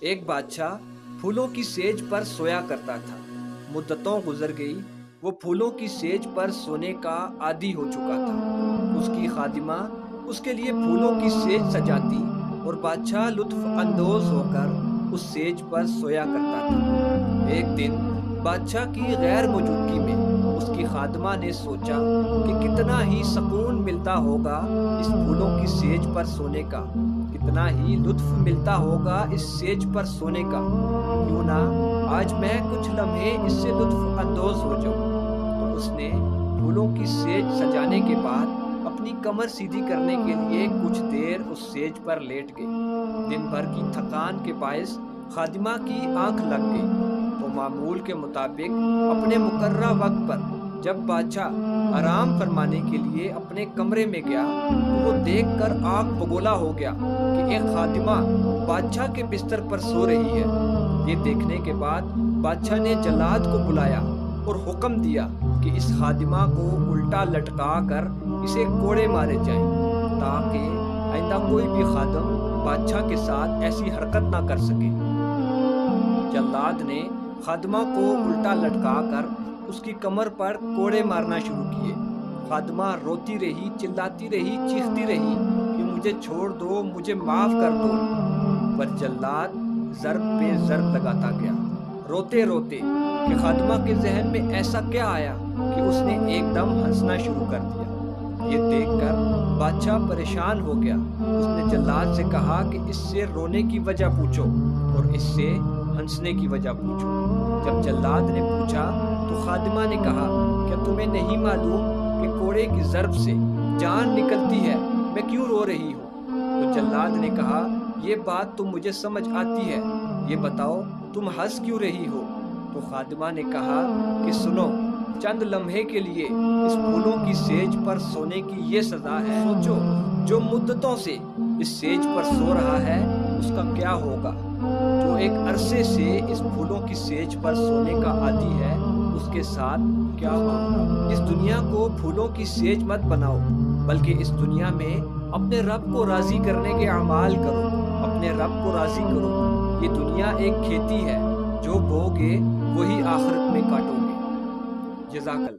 ایک بادشاہ پھولوں کی سیج پر سویا کرتا تھا۔ مدتوں گزر گئی، وہ پھولوں کی سیج پر سونے کا عادی ہو چکا تھا۔ اس کی خادمہ اس کے لیے پھولوں کی سیج سجاتی اور بادشاہ لطف اندوز ہو کر اس سیج پر سویا کرتا تھا۔ ایک دن بادشاہ کی غیر موجودگی میں اس کی خادمہ نے سوچا کہ کتنا ہی سکون ملتا ہوگا اس پھولوں کی سیج پر سونے کا، کتنا ہی لطف ملتا ہوگا اس سیج پر سونے کا، کیوں نہ آج میں کچھ لمحے اس سے لطف اندوز ہو جاؤں۔ تو اس نے پھولوں کی سیج سجانے کے بعد اپنی کمر سیدھی کرنے کے لیے کچھ دیر اس سیج پر لیٹ گئی۔ دن بھر کی تھکان کے باعث خادمہ کی آنکھ لگ گئی، تو معمول کے مطابق اپنے مقررہ وقت پر جب بادشاہ آرام فرمانے کے لیے اپنے کمرے میں گیا تو وہ دیکھ کر آنکھ بگولا ہو گیا کہ ایک خادمہ بادشاہ کے بستر پر سو رہی ہے۔ یہ دیکھنے کے بعد بادشاہ نے جلاد کو بلایا اور حکم دیا کہ اس خادمہ کو الٹا لٹکا کر اسے کوڑے مارے جائیں، تاکہ آئندہ کوئی بھی خادم بادشاہ کے ساتھ ایسی حرکت نہ کر سکے۔ جلاد نے خادمہ کو الٹا لٹکا کر اس کی کمر پر کوڑے مارنا شروع کیے۔ خادمہ روتی رہی، چلاتی رہی، چیختی رہی کہ مجھے چھوڑ دو، مجھے معاف کر دو، پر جلاد ضرب پہ ضرب لگاتا گیا، روتے روتے کہ خادمہ کے ذہن میں ایسا کیا آیا کہ اس نے ایک دم ہنسنا شروع کر دیا۔ یہ دیکھ کر بادشاہ پریشان ہو گیا۔ اس نے جلاد سے کہا کہ اس سے رونے کی وجہ پوچھو اور اس سے ہنسنے کی وجہ پوچھو۔ جب جلاد نے پوچھا تو خادمہ نے کہا، کیا تمہیں نہیں معلوم کہ کوڑے کی ضرب سے جان نکلتی ہے، میں کیوں رو رہی ہوں؟ تو جلاد نے کہا، یہ بات تو مجھے سمجھ آتی ہے، یہ بتاؤ تم ہنس کیوں رہی ہو؟ تو خادمہ نے کہا کہ سنو، چند لمحے کے لیے اس پھولوں کی سیج پر سونے کی یہ سزا ہے۔ سوچو، جو مدتوں سے اس سیج پر سو رہا ہے اس کا کیا ہوگا؟ جو ایک عرصے سے اس پھولوں کی سیج پر سونے کا عادی ہے اس کے ساتھ کیا ہوگا؟ اس دنیا کو پھولوں کی سیج مت بناؤ، بلکہ اس دنیا میں اپنے رب کو راضی کرنے کے اعمال کرو، اپنے رب کو راضی کرو۔ یہ دنیا ایک کھیتی ہے، جو بوگے وہی آخرت میں کاٹو گے۔ جزاک اللہ۔